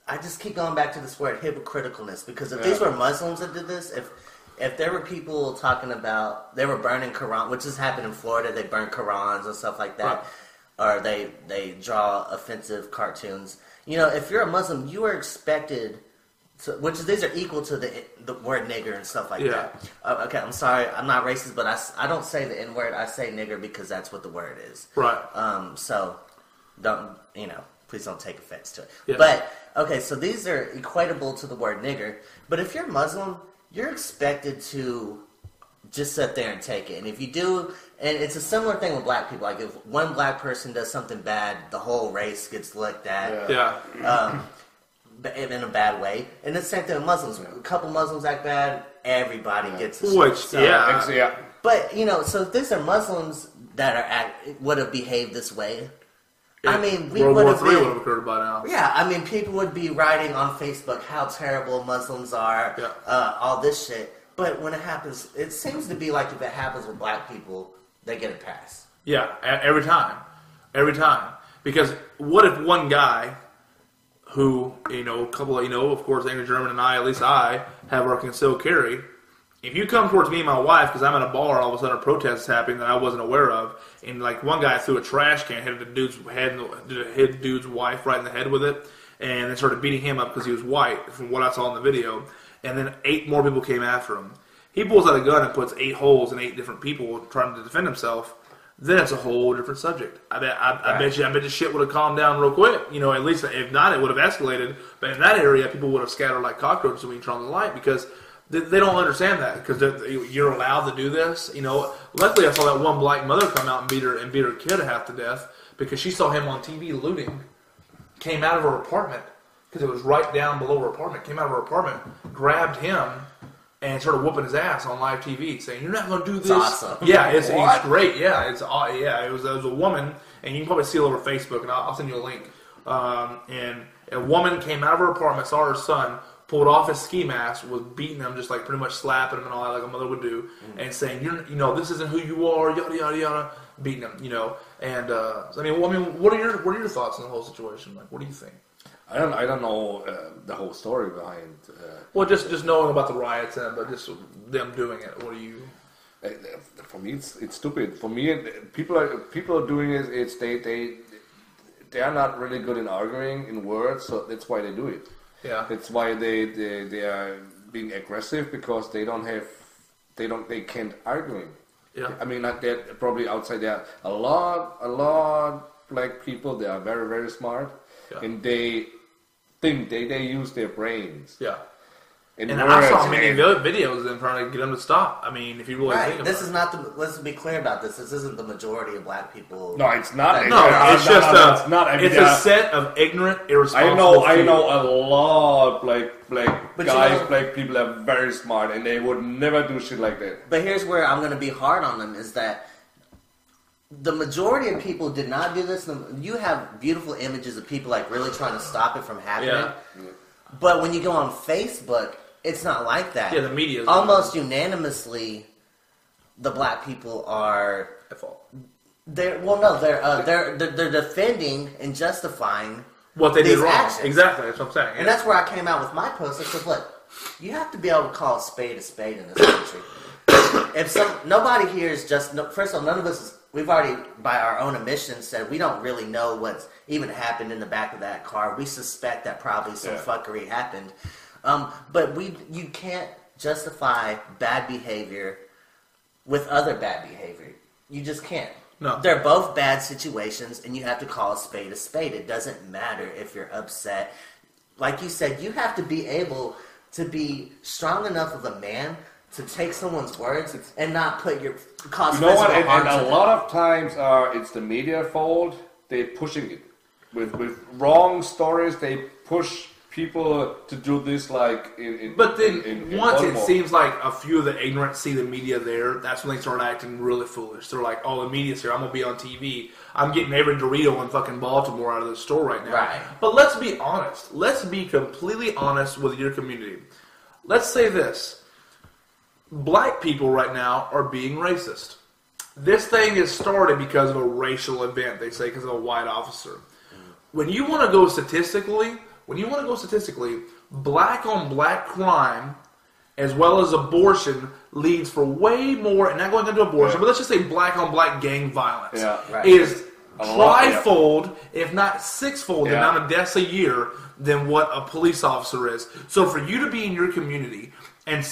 I just keep going back to this word hypocriticalness, because if these were Muslims that did this, if there were people talking about, they were burning Quran, which has happened in Florida, they burn Qurans and stuff like that, or they draw offensive cartoons. You know, if you're a Muslim, you are expected to, these are equal to the word nigger and stuff like that. Okay, I'm sorry, I'm not racist, but I don't say the N-word, I say nigger because that's what the word is. Right. So, please don't take offense to it. Yeah. But, okay, so these are equatable to the word nigger, but if you're Muslim, you're expected to just sit there and take it. And if you do, and it's a similar thing with black people. Like, if one black person does something bad, the whole race gets looked at. In a bad way. And the same thing with Muslims. A couple Muslims act bad, everybody gets it. But, so if these are Muslims that would have behaved this way, I mean, World War III would have occurred by now. Yeah, I mean, people would be writing on Facebook how terrible Muslims are, all this shit. But when it happens, it seems to be like if it happens with black people, they get a pass. Yeah, every time. Every time. Because what if one guy who, a couple of, of course, Angry German and I, at least I, have our concealed carry. If you come towards me and my wife, because I'm in a bar and all of a sudden a protest is happening that I wasn't aware of, and like one guy threw a trash can, hit the dude's head, hit the dude's wife right in the head with it, and then started beating him up because he was white, from what I saw in the video, and then 8 more people came after him. He pulls out a gun and puts 8 holes in 8 different people trying to defend himself. Then it's a whole different subject. I bet you shit would have calmed down real quick. At least if not, it would have escalated. But in that area, people would have scattered like cockroaches when you turn on the light, because they don't understand that, because you're allowed to do this. Luckily I saw that one black mother come out and beat her kid half to death because she saw him on TV looting. Came out of her apartment because it was right down below her apartment. Came out of her apartment, grabbed him, and started whooping his ass on live TV, saying, "You're not going to do this." It's awesome. Yeah, it's great. Yeah, it was a woman, and you can probably see it over Facebook, and I'll send you a link. And a woman came out of her apartment, saw her son, pulled off his ski mask, was beating him, just like pretty much slapping him and all that, like a mother would do, and saying, this isn't who you are, yada yada yada, beating him, And what are your thoughts on the whole situation? Like, what do you think? I don't know the whole story behind. Well, just knowing about the riots, but just them doing it. What do you? For me, it's stupid. For me, people are doing it. It's they are not really good in arguing in words, so that's why they do it. Yeah, that's why they are being aggressive, because they can't arguing. Yeah, I mean, like that probably outside there a lot black people. They are very, very smart, and they think they use their brains. Yeah. And I saw many videos of them trying to get them to stop. I mean, if you really think about it. This is not let's be clear about this. This isn't the majority of black people. No, it's not. It's a set of ignorant, irresponsible I know a lot black guys, black people are very smart, and they would never do shit like that. But here's where I'm going to be hard on them, is that the majority of people did not do this. You have beautiful images of people like really trying to stop it from happening. Yeah. But when you go on Facebook, it's not like that. Yeah, the media is almost unanimously, the black people are at fault. They're defending and justifying what they did wrong. Actions. Exactly, that's what I'm saying. Yeah. And that's where I came out with my post. I said, look, you have to be able to call a spade in this country. Nobody here is just, first of all, none of us, we've already, by our own admission, said we don't really know what's even happened in the back of that car. We suspect that probably some fuckery happened. But you can't justify bad behavior with other bad behavior. You just can't. No. They're both bad situations, and you have to call a spade a spade. It doesn't matter if you're upset. Like you said, you have to be able to be strong enough of a man to take someone's words and not put cause you know what? And a lot of times, it's the media fault. They're pushing it with wrong stories. They push people to do this, like But then once Baltimore. It seems like a few of the ignorant see the media there, that's when they start acting really foolish. They're like, "Oh, the media's here. I'm gonna be on TV. I'm getting every Dorito in fucking Baltimore out of the store right now." Right. But let's be honest. Let's be completely honest with your community. Let's say this. Black people right now are being racist. This thing is started because of a racial event, they say, because of a white officer. when you want to go statistically, black on black crime, as well as abortion, leads for way more, and not going into abortion, but let's just say black on black gang violence is trifold, if not sixfold, the amount of deaths a year than what a police officer is. So for you to be in your community and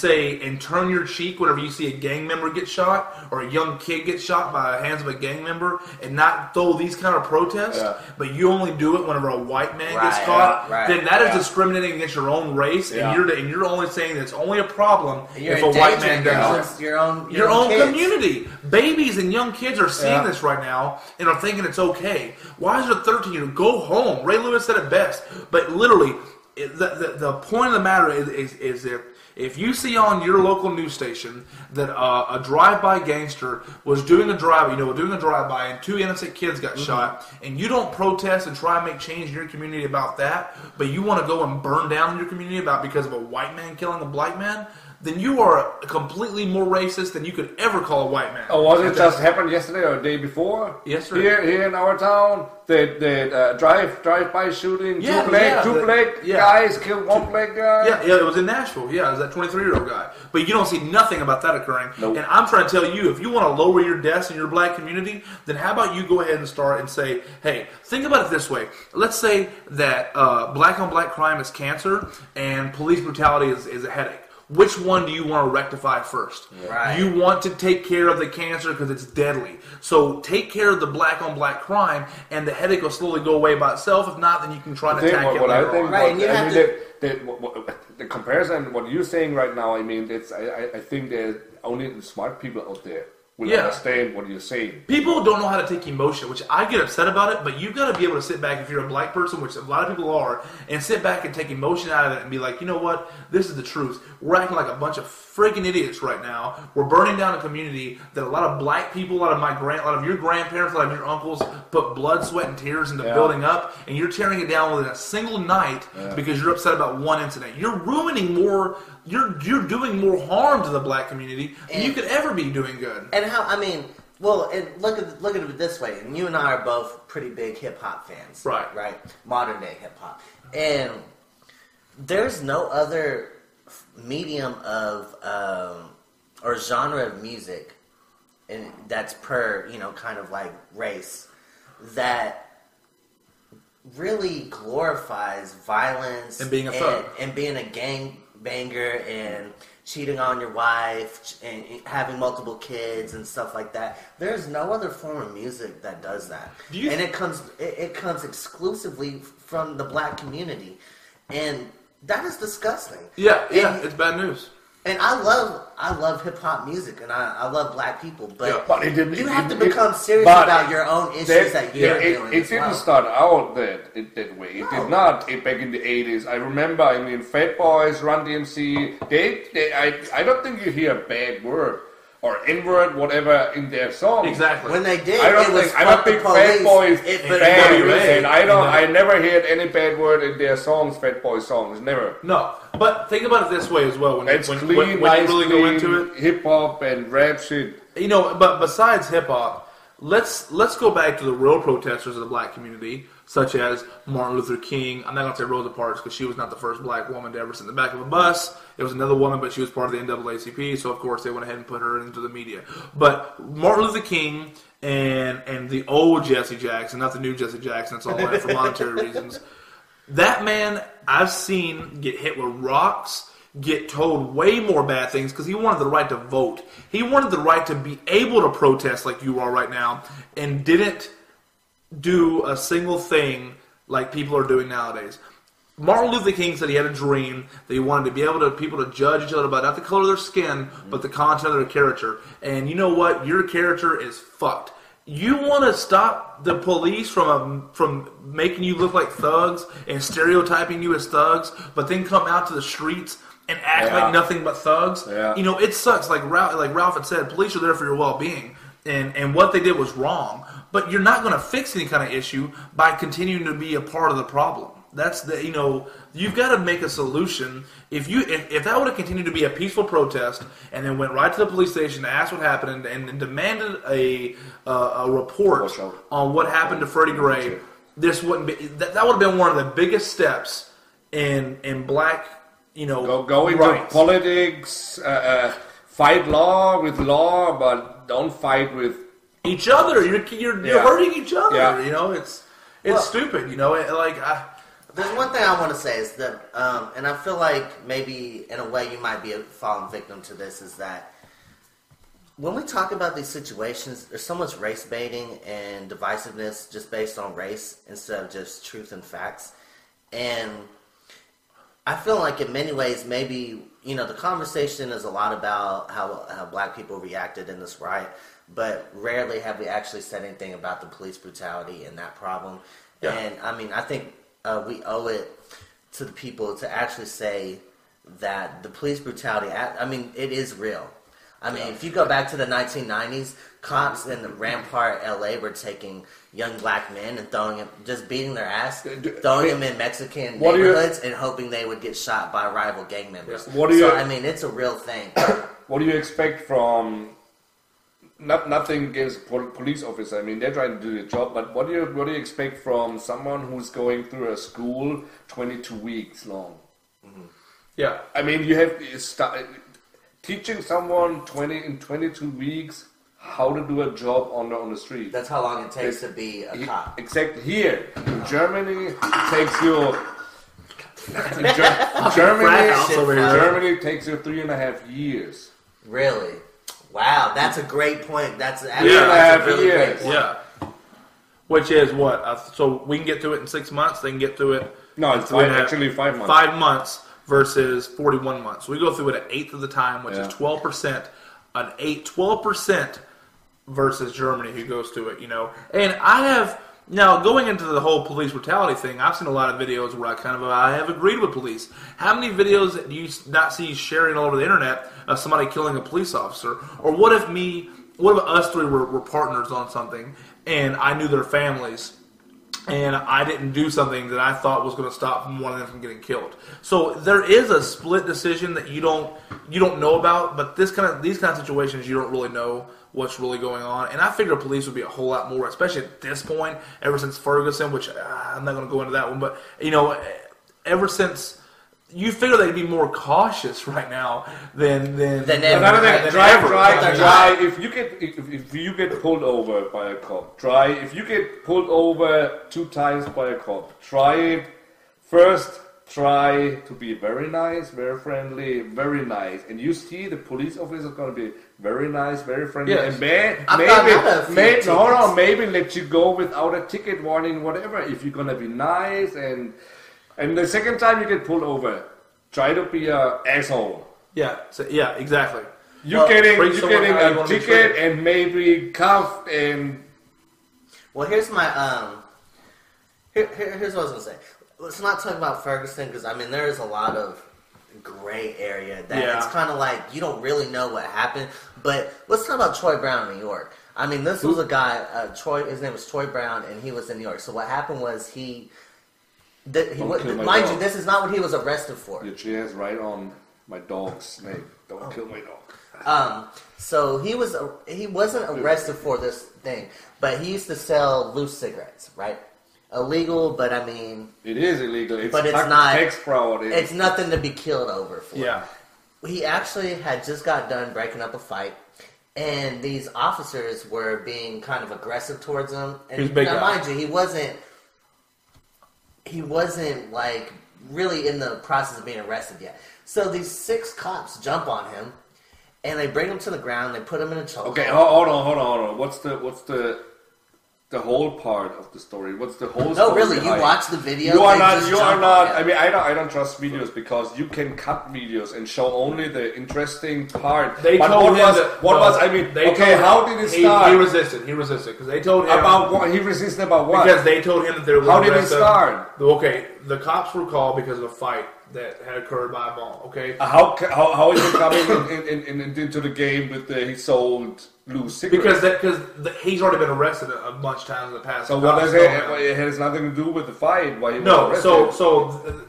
turn your cheek whenever you see a gang member get shot or a young kid get shot by the hands of a gang member and not throw these kind of protests, but you only do it whenever a white man gets caught, then that is discriminating against your own race, and you're only saying that it's only a problem if a white man does it. Your own community. Babies and young kids are seeing this right now and are thinking it's okay. Why is it 13-year-old? Go home. Ray Lewis said it best. But literally, the point of the matter is that if you see on your local news station that a drive-by gangster was doing a drive-by and 2 innocent kids got shot, and you don't protest and try and make change in your community about that, but you want to go and burn down your community because of a white man killing a black man, then you are completely more racist than you could ever call a white man. Oh, was it just happened yesterday or the day before? Yesterday. Here in our town, the drive-by shooting, two black guys killed one black guy. Yeah, it was in Nashville. Yeah, it was that 23-year-old guy. But you don't see nothing about that occurring. Nope. And I'm trying to tell you, if you want to lower your deaths in your black community, then how about you go ahead and start and say, hey, think about it this way. Let's say that black on black crime is cancer and police brutality is a headache. Which one do you want to rectify first? Right. You want to take care of the cancer because it's deadly. So take care of the black on black crime, and the headache will slowly go away by itself. If not, then you can try to attack it later on. Right, and you have to... The comparison, what you're saying right now, I mean, I think there's only the smart people out there will understand what you're saying. People don't know how to take emotion, which I get upset about it, but you've got to be able to sit back if you're a black person, which a lot of people are, and sit back and take emotion out of it and be like, you know what, this is the truth. We're acting like a bunch of freaking idiots right now. We're burning down a community that a lot of black people, a lot of your grandparents, a lot of your uncles put blood, sweat, and tears into building up, and you're tearing it down within a single night because you're upset about one incident. You're ruining more... You're doing more harm to the black community than you could ever be doing good. And look at it this way. And you and I are both pretty big hip hop fans, right? Modern day hip hop, and there's no other medium of or genre of music, and that's per kind of like race that really glorifies violence and being a thug and being a gang banger and cheating on your wife and having multiple kids and stuff like that. There's no other form of music that does that. And it comes exclusively from the black community. And that is disgusting. Yeah, it's bad news. And I love hip hop music, and I love black people, but you have to become serious about your own issues that you're dealing with. It didn't start out that way. It did not back in the 80s. I remember, Fat Boys, Run DMC, I don't think you hear a bad word or N-word, whatever, in their song. Exactly. When they did, I'm a big Fat Boys fan. I never heard any bad word in their songs, Fat Boys songs, never. No, but think about it this way as well. When you really go into it, hip hop and rap shit. But besides hip hop, let's go back to the real protesters of the black community, such as Martin Luther King. I'm not going to say Rosa Parks because she was not the first black woman to ever sit in the back of a bus. It was another woman, but she was part of the NAACP, so of course they went ahead and put her into the media. But Martin Luther King and the old Jesse Jackson, not the new Jesse Jackson, it's all that for monetary reasons. That man I've seen get hit with rocks, get told way more bad things because he wanted the right to vote. He wanted the right to be able to protest like you are right now and didn't do a single thing like people are doing nowadays. Martin Luther King said he had a dream that he wanted to be able to people to judge each other by not the color of their skin, but the content of their character. And you know what? Your character is fucked. You want to stop the police from making you look like thugs and stereotyping you as thugs, but then come out to the streets and act like nothing but thugs. Yeah. It sucks. Like Ralph had said, police are there for your well-being, and what they did was wrong. But you're not going to fix any kind of issue by continuing to be a part of the problem. That's you've got to make a solution. If that would have continued to be a peaceful protest and then went right to the police station to ask what happened and demanded a report on what happened to Freddie Gray, this wouldn't be. That would have been one of the biggest steps in black, Go into rights. politics, fight law with law, but don't fight with each other. You're hurting each other. Yeah. It's stupid. There's one thing I want to say is that, and I feel like maybe in a way you might be a fallen victim to this, is that when we talk about these situations, there's so much race baiting and divisiveness just based on race instead of just truth and facts. And I feel like in many ways, maybe, the conversation is a lot about how black people reacted in this riot, but rarely have we actually said anything about the police brutality and that problem. Yeah. And I mean, I think we owe it to the people to actually say that the police brutality, it is real. I mean, if you go back to the 1990s, cops in the Rampart, LA were taking young black men and just beating their ass, throwing them in Mexican neighborhoods and hoping they would get shot by rival gang members. It's a real thing. What do you expect from, nothing against police officers, I mean, they're trying to do their job, but what do you expect from someone who's going through a school 22 weeks long? Mm-hmm. Yeah. I mean, you have teaching someone in 22 weeks how to do a job on the street. That's how long it takes to be a cop. Exactly. Here in Germany, it takes you. Germany takes you 3.5 years. Really? Wow, that's a great point. That's a really great point. Yeah. Which is what? So we can get to it in 6 months. They can get to it. No, it's 5 months. 5 months. Versus 41 months. So we go through it an eighth of the time, which is 12%. 12% versus Germany, who goes to it, And I have, now going into the whole police brutality thing, I've seen a lot of videos where I have agreed with police. How many videos do you not see sharing all over the internet of somebody killing a police officer? Or what if us three were partners on something and I knew their families and I didn't do something that I thought was going to stop one of them from getting killed. So there is a split decision that you don't know about, but these kind of situations you don't really know what's really going on. And I figure police would be a whole lot more, especially at this point, ever since Ferguson, which I'm not going to go into that one, but ever since. You figure they'd be more cautious right now than ever. Try. If you get pulled over by a cop, try. If you get pulled over 2 times by a cop, try it. First, try to be very nice, very friendly, very nice, and you see the police officer is going to be very nice, very friendly, and maybe let you go without a ticket warning, whatever. If you're going to be nice and the second time you get pulled over, try to be an asshole. Yeah, exactly. You're getting a ticket and maybe cuffed and. Well, here's my here's what I was gonna say. Let's not talk about Ferguson because there is a lot of gray area that it's kind of like you don't really know what happened. But let's talk about Troy Brown in New York. This was a guy, His name was Troy Brown, and he was in New York. So what happened was mind you, this is not what he was arrested for. She has right on my dog's name. Don't kill my dog. So he wasn't arrested for this thing, but he used to sell loose cigarettes, right? Illegal, but it is illegal. It's not tax fraud. It's nothing to be killed over for. Yeah. He actually had just got done breaking up a fight, and these officers were being kind of aggressive towards him. And mind you, he wasn't like really in the process of being arrested yet. So these 6 cops jump on him, and they bring him to the ground. They put him in a chokehold. Okay, hold on. What's the whole part of the story? What's the whole? No, really, you watch the video. You are not. I don't trust videos because you can cut videos and show only the interesting part. They told him how did it start? He resisted because they told him about what he resisted about what? Because they told him that they were. How did it start? Okay, the cops were called because of a fight that had occurred by a mall. Okay, how is he coming into the game with he sold loose cigarettes? Because he's already been arrested a bunch of times in the past. So what does it has nothing to do with the fight? Why he was arrested?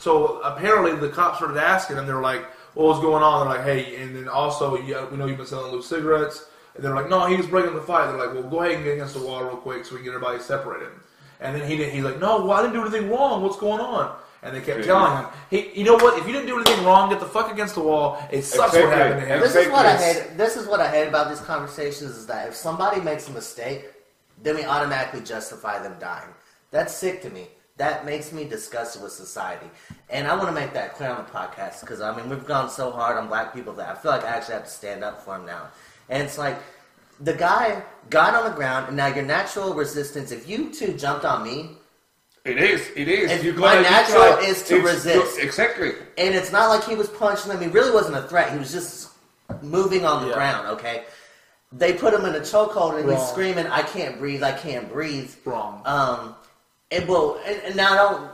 So apparently the cops started asking him. They were like, "What was going on?" They're like, "Hey," and then also we know you've been selling loose cigarettes. And they're like, "No, he was breaking the fight." They're like, "Well, go ahead and get against the wall real quick so we can get everybody separated." And then he's like, no, well, I didn't do anything wrong. What's going on? And they kept telling him, hey, you know what? If you didn't do anything wrong, get the fuck against the wall. It sucks what happened to him. This is what I hate about these conversations is that if somebody makes a mistake, then we automatically justify them dying. That's sick to me. That makes me disgusted with society. And I want to make that clear on the podcast because, I mean, we've gone so hard on black people that I feel like I actually have to stand up for him now. And it's like, the guy got on the ground, and now your natural resistance, if you two jumped on me, It is. My natural is to resist. Exactly. And it's not like he was punching him. He really wasn't a threat. He was just moving on the ground, okay? They put him in a chokehold, and he's screaming, I can't breathe, I can't breathe. Wrong. And now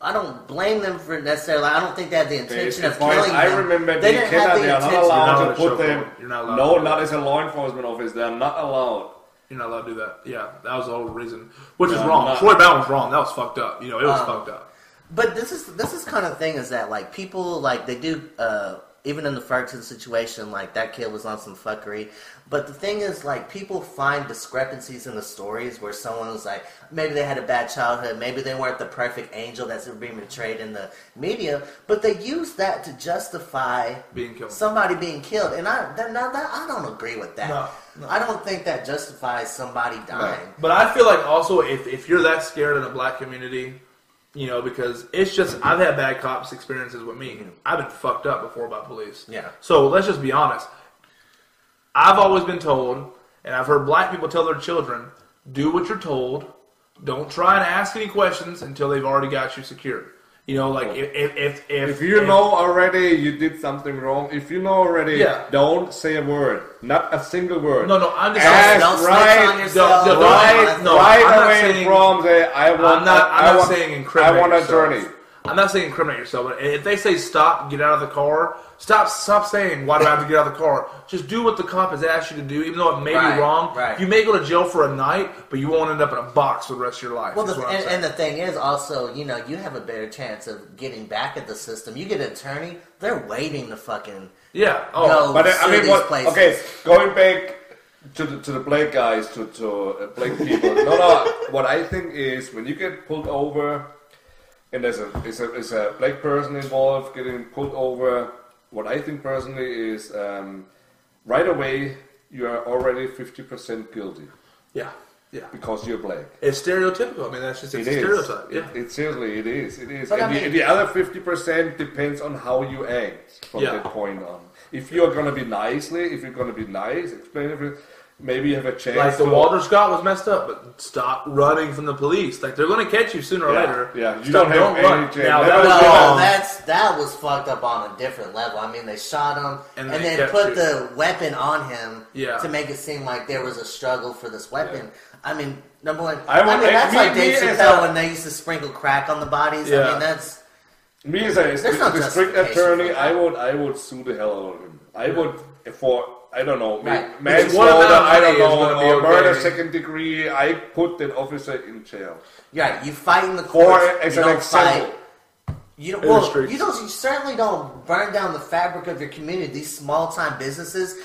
I don't blame them for necessarily. I don't think they had the intention of killing them. I remember they didn't have the are not intention. allowed to put them. You're not allowed. No, not as a law enforcement officer. They are not allowed. You're not allowed to do that. Yeah, that was the whole reason. Which is wrong. Troy Brown was wrong. That was fucked up. You know, it was fucked up. But this is kind of thing is that like people like they do even in the Ferguson situation, like that kid was on some fuckery. But the thing is, like, people find discrepancies in the stories where someone was like, maybe they had a bad childhood, maybe they weren't the perfect angel that's being portrayed in the media, but they use that to justify somebody being killed. And I don't agree with that. No. I don't think that justifies somebody dying. No. But I feel like also if you're that scared in the black community, you know, because it's just, I've had bad cops experiences with me. I've been fucked up before by police. Yeah. So let's just be honest. I've always been told, and I've heard black people tell their children, do what you're told. Don't try and ask any questions until they've already got you secured. You know, like if you know already you did something wrong, if you know already, don't say a word, not a single word. No, I'm just saying. Don't snitch on yourself. Right away from the I'm not saying incriminate I want a yourself. journey. I'm not saying incriminate yourself, but if they say stop, get out of the car, stop saying why do I have to get out of the car. Just do what the cop has asked you to do, even though it may be wrong. Right. You may go to jail for a night, but you won't end up in a box for the rest of your life. Well, and the thing is also, you know, you have a better chance of getting back at the system. You get an attorney, they're waiting to fucking go but sue these places. Okay, going back to the black guys, to black people. No. What I think is when you get pulled over, and there's a black person involved getting pulled over. What I think personally is right away you are already 50% guilty. Yeah. Because you're black. It's stereotypical. I mean, that's just a stereotype. Yeah. It seriously it is. But and the other 50% depends on how you act from that point on. If you're gonna be nice, explain everything. Maybe you have a chance. Like the Walter Scott was messed up, but stop running from the police. Like they're going to catch you sooner or later. Yeah, you don't have any chance. Now, that was fucked up on a different level. I mean, they shot him and then put the weapon on him to make it seem like there was a struggle for this weapon. I mean, number one, that's like Dave Chappelle when they used to sprinkle crack on the bodies. Yeah. I mean, that's me as a district attorney. I would sue the hell out of him. I would I don't know, manslaughter, I don't know, or murder second degree, I put that officer in jail. Yeah, you fight in the courts. As an example. You certainly don't burn down the fabric of your community. These small time businesses,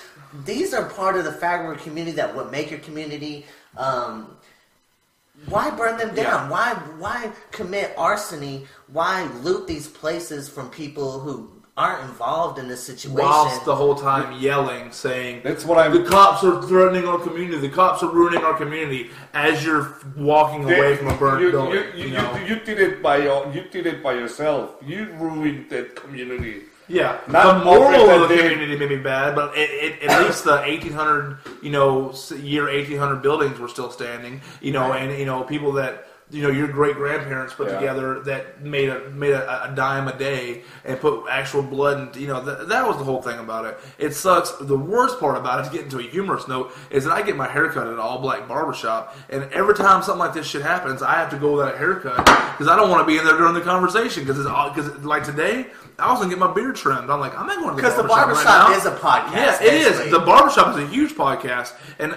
these are part of the fabric of your community that would make your community. Why burn them down? Yeah. Why commit arson? Why loot these places from people who aren't involved in this situation? Whilst the whole time yelling, saying, "That's what I'm." The cops are threatening our community. The cops are ruining our community. As you're walking away from a burnt building, you did it by yourself. You ruined that community. Yeah, the moral of the community may be bad, but at least the 1800, year 1800 buildings were still standing. And people that. Your great grandparents put together that made a dime a day and put actual blood and that was the whole thing about it. It sucks. The worst part about it, to get into a humorous note, is that I get my haircut at an all black barbershop, and every time something like this shit happens, I have to go without a haircut because I don't want to be in there during the conversation because like today. I was going to get my beard trimmed. I'm like, I'm not going to the barbershop right now. Is a podcast. Yeah, it is. The barbershop is a huge podcast, and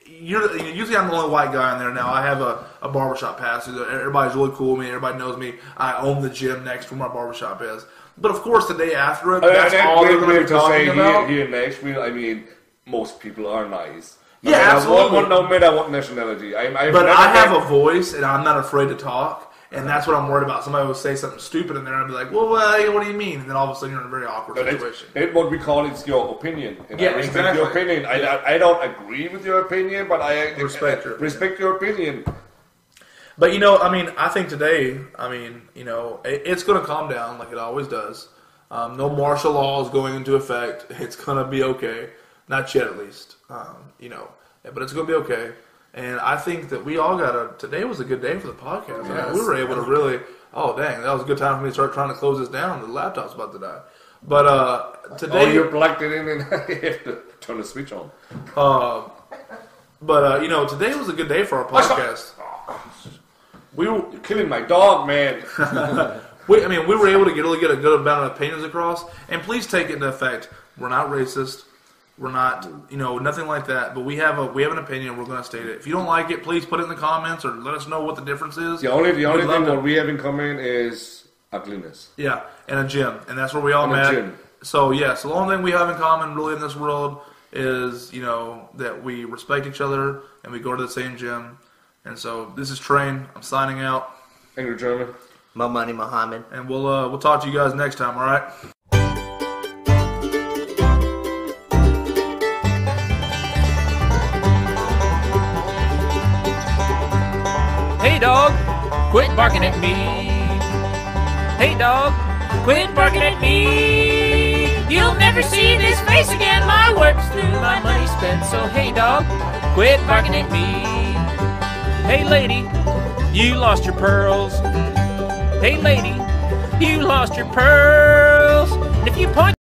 usually I'm the only white guy in there now. I have a barbershop pass. Everybody's really cool with me. Everybody knows me. I own the gym next to where my barbershop is. But of course, the day after it, that's all they're going to be talking about. Here in Nashville, I mean, most people are nice. Yeah, absolutely. No matter what nationality. But I have a voice, and I'm not afraid to talk, and that's what I'm worried about. Somebody will say something stupid in there, and I'll be like, well, what do you mean? And then all of a sudden, you're in a very awkward situation. It's what we call it's your opinion. And Yeah, I respect exactly. your opinion. Yeah. I don't agree with your opinion, but I Respect your opinion. But, you know, I mean, I think today, I mean, you know, it's going to calm down like it always does. No martial law is going into effect. It's going to be okay. Not yet, at least. You know, but it's going to be okay. And I think that we all today was a good day for the podcast. Yes. I mean, we were able to really, dang, that was a good time for me to start trying to close this down. The laptop's about to die. But today... Oh, you plugged it in and you have to turn the switch on. You know, today was a good day for our podcast. You're killing my dog, man. We were able to really get a good amount of opinions across. And please take it into effect. We're not racist. We're not, you know, nothing like that. But we have an opinion. We're going to state it. If you don't like it, please put it in the comments or let us know what the difference is. The only thing that we have in common is ugliness. Yeah, and a gym. And that's where we all met. So, the only thing we have in common really in this world is, you know, that we respect each other and we go to the same gym. And so, this is Train. I'm signing out. Angry German. Mo Money Muhammad. And we'll talk to you guys next time, all right? Hey dog, quit barking at me. Hey dog, quit barking at me. You'll never see this face again. My work's through, my money's spent. So hey dog, quit barking at me. Hey lady, you lost your pearls. Hey lady, you lost your pearls. And if you point